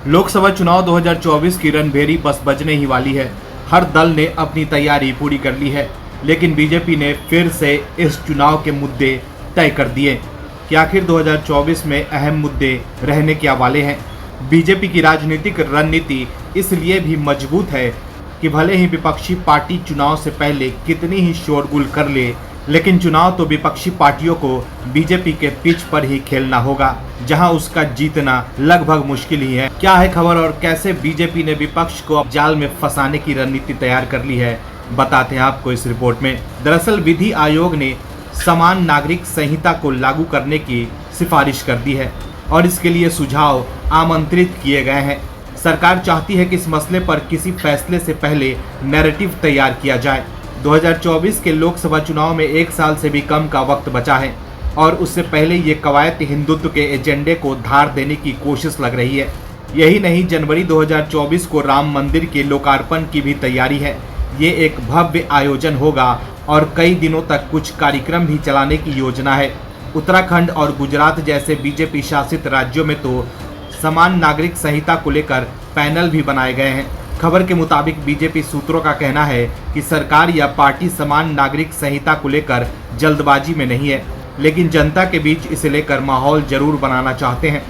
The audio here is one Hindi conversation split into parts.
लोकसभा चुनाव 2024 की रणभेरी बस बजने ही वाली है। हर दल ने अपनी तैयारी पूरी कर ली है, लेकिन बीजेपी ने फिर से इस चुनाव के मुद्दे तय कर दिए कि आखिर 2024 में अहम मुद्दे रहने क्या वाले हैं। बीजेपी की राजनीतिक रणनीति इसलिए भी मजबूत है कि भले ही विपक्षी पार्टी चुनाव से पहले कितनी ही शोरगुल कर ले, लेकिन चुनाव तो विपक्षी पार्टियों को बीजेपी के पिच पर ही खेलना होगा, जहां उसका जीतना लगभग मुश्किल ही है। क्या है खबर और कैसे बीजेपी ने विपक्ष को जाल में फंसाने की रणनीति तैयार कर ली है, बताते हैं आपको इस रिपोर्ट में। दरअसल विधि आयोग ने समान नागरिक संहिता को लागू करने की सिफारिश कर दी है और इसके लिए सुझाव आमंत्रित किए गए हैं। सरकार चाहती है कि इस मसले पर किसी फैसले से पहले नैरेटिव तैयार किया जाए। 2024 के लोकसभा चुनाव में 1 साल से भी कम का वक्त बचा है और उससे पहले ये कवायद हिंदुत्व के एजेंडे को धार देने की कोशिश लग रही है। यही नहीं, जनवरी 2024 को राम मंदिर के लोकार्पण की भी तैयारी है। ये एक भव्य आयोजन होगा और कई दिनों तक कुछ कार्यक्रम भी चलाने की योजना है। उत्तराखंड और गुजरात जैसे बीजेपी शासित राज्यों में तो समान नागरिक संहिता को लेकर पैनल भी बनाए गए हैं। खबर के मुताबिक बीजेपी सूत्रों का कहना है कि सरकार या पार्टी समान नागरिक संहिता को लेकर जल्दबाजी में नहीं है, लेकिन जनता के बीच इसे लेकर माहौल जरूर बनाना चाहते हैं।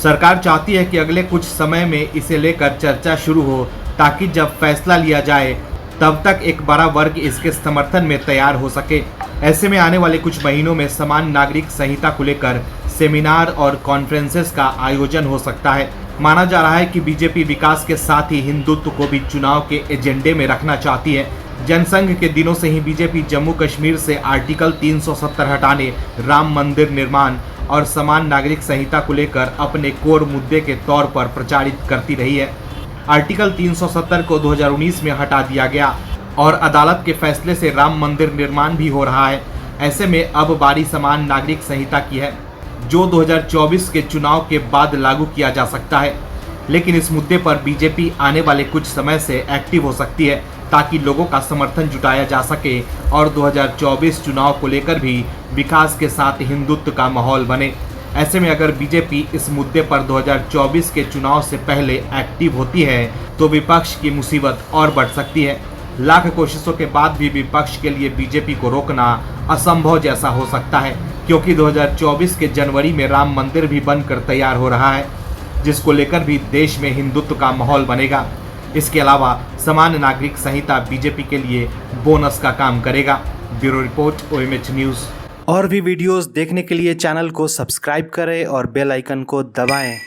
सरकार चाहती है कि अगले कुछ समय में इसे लेकर चर्चा शुरू हो, ताकि जब फैसला लिया जाए तब तक एक बड़ा वर्ग इसके समर्थन में तैयार हो सके। ऐसे में आने वाले कुछ महीनों में समान नागरिक संहिता को लेकर सेमिनार और कॉन्फ्रेंसेस का आयोजन हो सकता है। माना जा रहा है कि बीजेपी विकास के साथ ही हिंदुत्व को भी चुनाव के एजेंडे में रखना चाहती है। जनसंघ के दिनों से ही बीजेपी जम्मू कश्मीर से आर्टिकल 370 हटाने, राम मंदिर निर्माण और समान नागरिक संहिता को लेकर अपने कोर मुद्दे के तौर पर प्रचारित करती रही है। आर्टिकल 370 को 2019 में हटा दिया गया और अदालत के फैसले से राम मंदिर निर्माण भी हो रहा है। ऐसे में अब बारी समान नागरिक संहिता की है, जो 2024 के चुनाव के बाद लागू किया जा सकता है। लेकिन इस मुद्दे पर बीजेपी आने वाले कुछ समय से एक्टिव हो सकती है, ताकि लोगों का समर्थन जुटाया जा सके और 2024 चुनाव को लेकर भी विकास के साथ हिंदुत्व का माहौल बने। ऐसे में अगर बीजेपी इस मुद्दे पर 2024 के चुनाव से पहले एक्टिव होती है तो विपक्ष की मुसीबत और बढ़ सकती है। लाख कोशिशों के बाद भी विपक्ष के लिए बीजेपी को रोकना असंभव जैसा हो सकता है, क्योंकि 2024 के जनवरी में राम मंदिर भी बनकर तैयार हो रहा है, जिसको लेकर भी देश में हिंदुत्व का माहौल बनेगा। इसके अलावा समान नागरिक संहिता बीजेपी के लिए बोनस का काम करेगा। Bureau report, OMH news. और भी वीडियोस देखने के लिए चैनल को सब्सक्राइब करें और बेल आइकन को दबाएं।